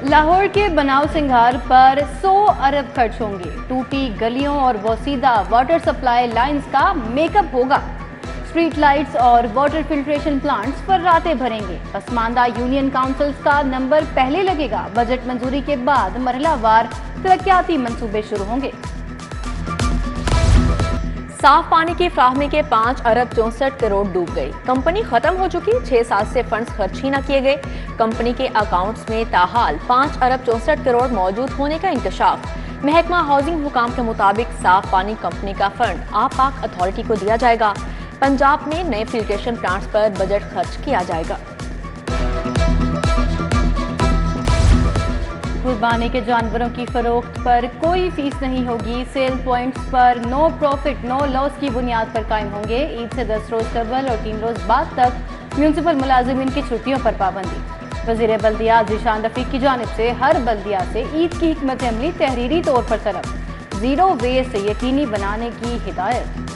लाहौर के बनाव सिंगार पर 100 अरब खर्च होंगे। टूटी गलियों और वसीदा वाटर सप्लाई लाइंस का मेकअप होगा। स्ट्रीट लाइट्स और वाटर फिल्ट्रेशन प्लांट्स पर रातें भरेंगे। पसमानदा यूनियन काउंसिल्स का नंबर पहले लगेगा। बजट मंजूरी के बाद मरहलावार तरक्याती मंसूबे शुरू होंगे। साफ पानी की फ्राहमी के 5 अरब 64 करोड़ डूब गई। कंपनी खत्म हो चुकी। 6 साल से फंड्स खर्च ही न किए गए। कंपनी के अकाउंट्स में ताहाल 5 अरब 64 करोड़ मौजूद होने का इंकशाफ। महकमा हाउसिंग हुकाम के मुताबिक साफ पानी कंपनी का फंड आप पाक अथॉरिटी को दिया जाएगा। पंजाब में नए फिल्ट्रेशन प्लांट्स पर बजट खर्च किया जाएगा। कुर्बानी के जानवरों की फरोख्त पर कोई फीस नहीं होगी। सेल पॉइंट्स पर नो प्रॉफिट नो लॉस की बुनियाद पर कायम होंगे। ईद से 10 रोज कबल और 3 रोज बाद तक म्यूनसिपल मुलाजिमीन की छुट्टियों पर पाबंदी। वजीर बल्दियात ज़ीशान रफीक की जानिब से हर बल्दिया से ईद की हिकमत अमली तहरीरी तौर पर तलब। जीरो वेस्ट यकीनी बनाने की हिदायत।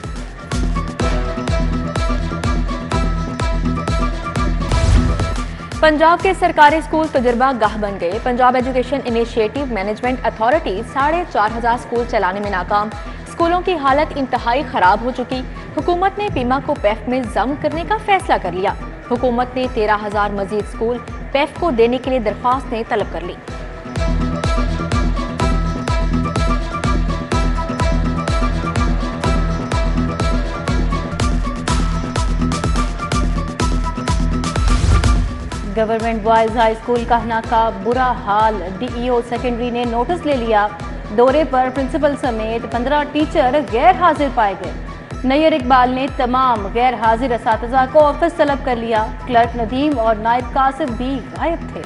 पंजाब के सरकारी स्कूल तजुर्बा गाह बन गए। Punjab education initiative management authority 4,500 school चलाने में नाकाम। स्कूलों की हालत इंतहाई खराब हो चुकी। हुकूमत ने पीमा को पैफ में जम करने का फैसला कर लिया। हुकूमत ने 13,000 मजीद स्कूल पैफ को देने के लिए दरख्वास्तें तलब कर ली। गवर्नमेंट बॉयज हाई स्कूल कहना का बुरा हाल। डीईओ सेकेंडरी ने नोटिस ले लिया। दौरे पर प्रिंसिपल समेत 15 टीचर गैर हाजिर पाए गए। नैयर इकबाल ने तमाम गैर हाजिर असातिज़ा को ऑफिस तलब कर लिया। क्लर्क नदीम और नायब कासिम भी गायब थे।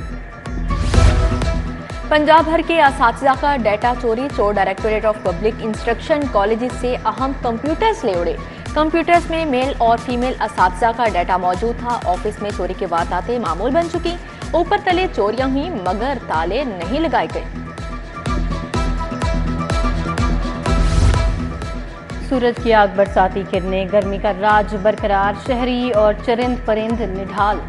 पंजाब भर के असातिज़ा का डाटा चोरी। चोर directorate of public instruction colleges से अहम कंप्यूटर्स ले उड़े। कंप्यूटर्स में मेल और फीमेल असातिज़ा का डाटा मौजूद था। ऑफिस में चोरी की वारदातें मामूल बन चुकी। ऊपर तले चोरियां हुई मगर ताले नहीं लगाए गए। सूरज की आग बरसाती किरणें, गर्मी का राज बरकरार। शहरी और चरिंद परिंद निढाल।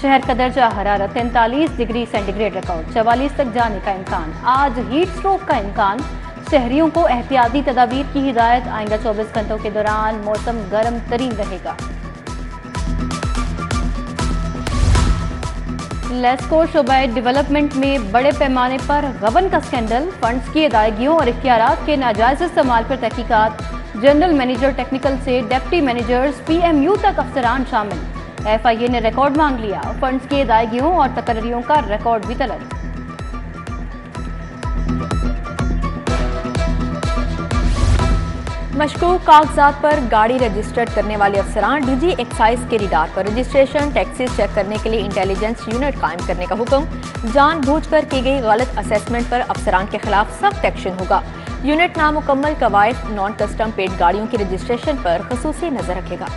शहर का दर्जा हरारत 43 डिग्री सेंटीग्रेड रिकॉर्ड। 44 तक जाने का इम्कान। आज हीट स्ट्रोक का इम्कान। शहरियों को एहतियाती तदाबीर की हिदायत। आइंदा 24 घंटों के दौरान मौसम गर्म तरीन रहेगा। लेस्को शोबा डेवलपमेंट में बड़े पैमाने पर गबन का स्कैंडल। फंड्स की अदायगियों और इख्तियारात के नाजायज इस्तेमाल पर तहकीकात। जनरल मैनेजर टेक्निकल से डिप्टी मैनेजर्स पीएमयू तक अफसरान शामिल। एफआईए ने रिकॉर्ड मांग लिया। फंड्स की अदायगियों और तकर्रियों का रिकॉर्ड भी तलब। मशकूक कागजात पर गाड़ी रजिस्टर्ड करने वाले अफसरान। डीजी एक्साइज के रिडार पर रजिस्ट्रेशन टैक्सेस चेक करने के लिए इंटेलिजेंस यूनिट कायम करने का हुक्म। जानबूझकर की गई गलत असेसमेंट पर अफसरान के खिलाफ सख्त एक्शन होगा। यूनिट नामुकम्मल कवायद नॉन कस्टम पेड गाड़ियों की रजिस्ट्रेशन पर खसूसी नजर रखेगा।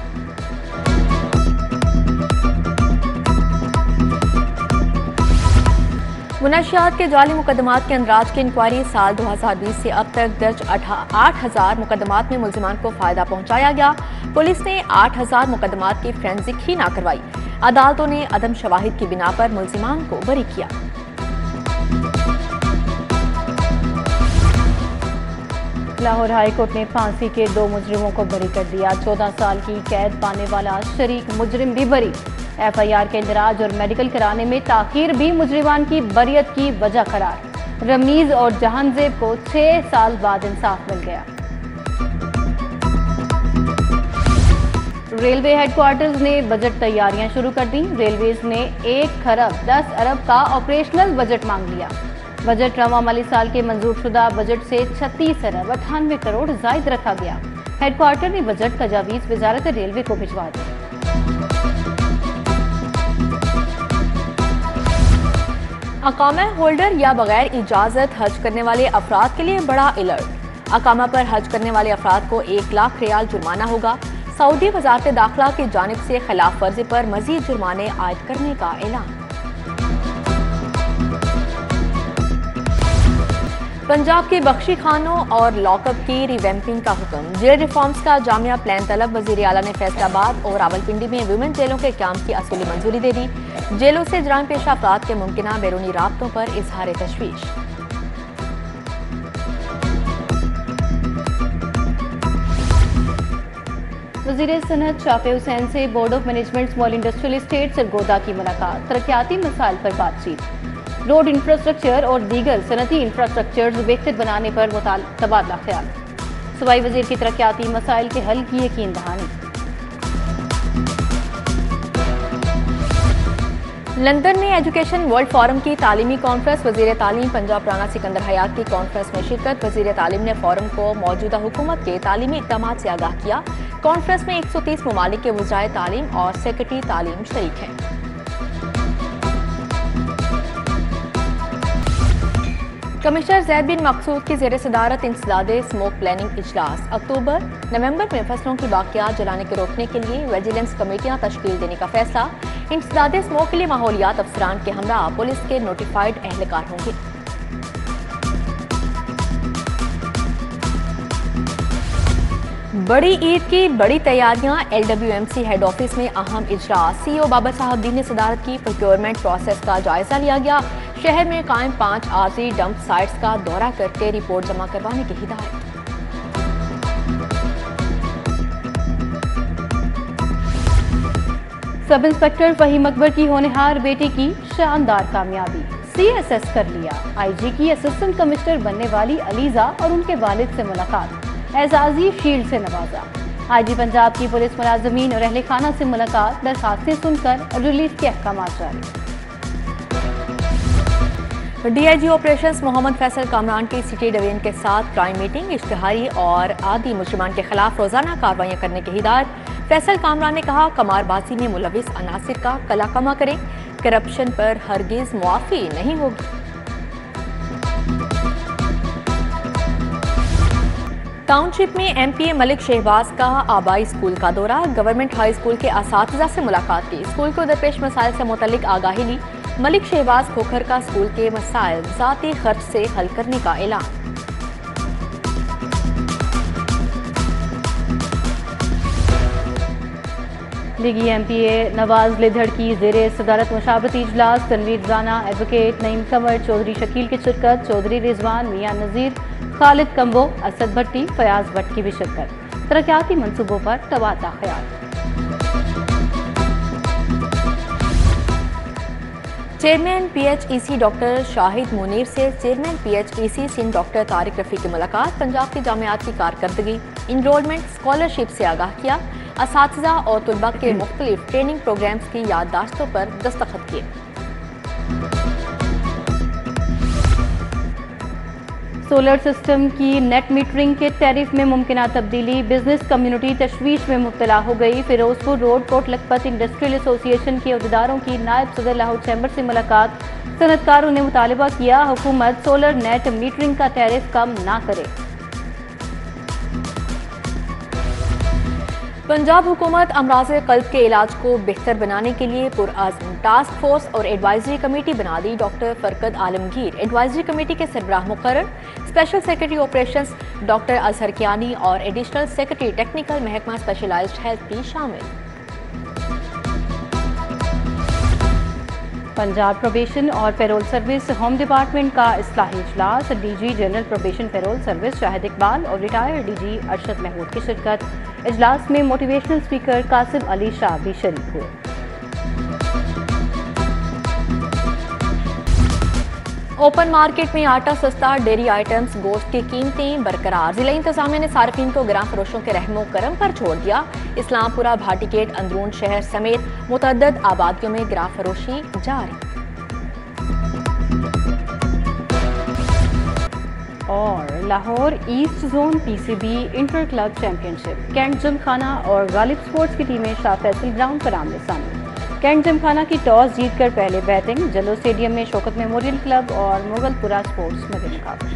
मुनशियात के जाली मुकदमात के अंदराज की इंक्वायरी। साल 2020 से अब तक दर्ज 8,000 मुकदमात में मुल्जिमान को फायदा पहुंचाया गया। पुलिस ने 8,000 मुकदमात की फोरेंसिक ही ना करवाई। अदालतों ने अदम शवाहिद की बिना पर मुल्जिमान को बरी किया। लाहौर हाई कोर्ट ने फांसी के 2 मुजरिमों को बरी कर दिया। 14 साल की कैद पाने वाला शरीक मुजरिम भी बरी। एफआईआर के इंदराज और मेडिकल कराने में ताखीर भी मुजरिमान की बरियत की वजह करार। रमीज और जहानजेब को 6 साल बाद इंसाफ मिल गया। रेलवे हेडक्वार्टर्स ने बजट तैयारियां शुरू कर दी। रेलवेज ने 1 खरब 10 अरब का ऑपरेशनल बजट मांग लिया। बजट रवा माली साल के मंजूर शुदा बजट से 36 अरब 98 करोड़ जायद रखा गया। हेडक्वार्टर ने बजट तजावीज वजारत रेलवे को भिजवा दी। अकामा होल्डर या बगैर इजाजत हज करने वाले अफराद के लिए बड़ा अलर्ट। अकामा पर हज करने वाले अफराद को 1 लाख रियाल जुर्माना होगा। सऊदी वजारत दाखिला की जानिब से खिलाफ वर्जी पर मजीद जुर्माने आयद करने का ऐलान। पंजाब के बख्शी खानों और लॉकअप की रिवैम्पिंग का हुक्म। जेल रिफॉर्म्स का जामिया प्लान तलब। वजीर आला ने फैसलाबाद और रावलपिंडी में वुमेन जेलों के क्याम की असली मंजूरी दे दी। जेलों से जराइम पेश अफराद के मुमकिना बैरूनी राब्तों पर इजहार तशवीश। वज़ीर सनअत शाफे हुसैन से board of management small industrial estate Sargodha की मुलाकात। तरक्याती मसाइल पर बातचीत। रोड इंफ्रास्ट्रक्चर और दीगर सनती इंफ्रास्ट्रक्चर बेहतर बनाने पर तबादला ख्याल। सूबाई वजीर की तरक्याती मसाइल के हल की यकीन दहानी। लंदन में एजुकेशन वर्ल्ड फोरम की तालीमी कॉन्फ्रेंस। वजीर तालीम पंजाब राना सिकंदर हयात की कॉन्फ्रेंस में शिरकत। वजीर तालीम ने फोरम को मौजूदा हुकूमत के तालीमी इक़दामात से आगाह किया। कॉन्फ्रेंस में 130 ममालिक के वज़राए तालीम और सेक्रेटरी तालीम शरीक हैं। कमिश्नर ज़ैद बिन मकसूद की ज़ेर सदारत इंसदादे स्मोक प्लानिंग इजलास। अक्टूबर नवंबर में फसलों की बाकियात जलाने के रोकने के लिए विजिलेंस कमेटियां तश्कील देने का फैसला। इंसदादे स्मोक के लिए माहौलियात अफसरान के हमरा पुलिस के नोटिफाइड एहलकार होंगे। बड़ी ईद की बड़ी तैयारियां। LWMC हेड ऑफिस में अहम इजलास। CEO बाबर साहब ने सदारत की। प्रोक्योरमेंट प्रोसेस का जायजा लिया गया। शहर में कायम 5 आर्जी डंप साइट्स का दौरा करके रिपोर्ट जमा करवाने की हिदायत। सब इंस्पेक्टर फहीम अकबर की होनहार बेटी की शानदार कामयाबी। CSS कर लिया। IG की असिस्टेंट कमिश्नर बनने वाली अलीजा और उनके वालिद से मुलाकात। एजाजी शील्ड से नवाजा। IG पंजाब की पुलिस मुलाजमीन और अहले खाना से मुलाकात। दरखास्तें सुनकर रिलीज के अहकाम जारी। DIG ऑपरेशंस मोहम्मद फैसल कामरान की सिटी डिवीजन के साथ क्राइम मीटिंग। इश्तिहारी और आदि मुजरिमान के खिलाफ रोजाना कार्रवाइयां करने की हिदायत। फैसल कामरान ने कहा, कमारबाजी में मुलविस अनासिर का कलाकमा करें। करप्शन पर हरगिज मुआफी नहीं होगी। टाउनशिप में MPA मलिक शहबाज का आबाई स्कूल का दौरा। गवर्नमेंट हाई स्कूल के असातिज़ा से मुलाकात की। स्कूल को दरपेश मसाइल से मुतल्लिक आगाही ली। मलिक शहबाज खोखर का स्कूल के मसाइल ज़ाती खर्च से हल करने का ऐलान। लीगी MPA नवाज लिधड़ की ज़ेरे सदारत मुशावरती इजलास। तनवीर राना, एडवोकेट नईम कंवर, चौधरी शकील की शिरकत। चौधरी रिजवान, मियां नज़ीर, खालिद कंबो, असद भट्टी, फयाज भट्ट की भी शिरकत। तरक्याती मनसूबों पर तबादला ख्याल। Chairman PHEC doctor Shahid Munir से chairman PHEC Sindh doctor Tariq Rafi की मुलाकात। पंजाब की जामियात की कारकर्दगी, इनरोलमेंट, स्कॉलरशिप से आगाह किया। असातिज़ा और तुलबा के मुख्तलिफ ट्रेनिंग प्रोग्राम्स की याददाश्तों पर दस्तखत किए। सोलर सिस्टम की नेट मीटरिंग के टैरिफ में मुमकिना तब्दीली। बिजनेस कम्युनिटी तशवीश में मुब्तला हो गई। Firozpur road Kot Lakhpat industrial association के अहदेदारों की नायब सदर लाहौर चैम्बर से मुलाकात। सनतकारों ने मुतालबा किया, हुकूमत सोलर नेट मीटरिंग का टैरिफ कम ना करे। पंजाब हुकूमत अमराज कल्ब के इलाज को बेहतर बनाने के लिए पुरअज़्म टास्क फोर्स और एडवाइजरी कमेटी बना दी। Doctor Furqat Alamgir advisory committee के सरबराह मुकर्रर। Special secretary operations doctor Azhar Kiyani और एडिशनल सेक्रेटरी टेक्निकल महकमा स्पेशलाइज्ड हेल्थ भी शामिल। पंजाब प्रोबेशन और पेरोल सर्विस होम डिपार्टमेंट का इस्लाही इजलास। DG general probation parole service Shahid Iqbal और रिटायर्ड DG अरशद महमूद की शिरकत। इजलास में मोटिवेशनल स्पीकर कासिम अली शाह भी शरीक हुए। ओपन मार्केट में आटा सस्ता, डेयरी आइटम्स, गोश्त की कीमतें बरकरार। जिला इंतजामिया ने सार्फिन को गिरां फरोशों के रहमो करम पर छोड़ दिया। इस्लामपुरा, भाटीगेट, अंदरून शहर समेत मुतअद्दिद आबादियों में गिरां फरोशी जारी। और Lahore east zone PCB inter club championship. Cantt gymkhana और गालिब स्पोर्ट्स की टीमें शाह फैसल ग्राउंड पर आमने सामने। कैंट जिमखाना की टॉस जीतकर पहले बैटिंग। जलो स्टेडियम में शौकत मेमोरियल क्लब और मुगलपुरा स्पोर्ट्स में मुकाबला।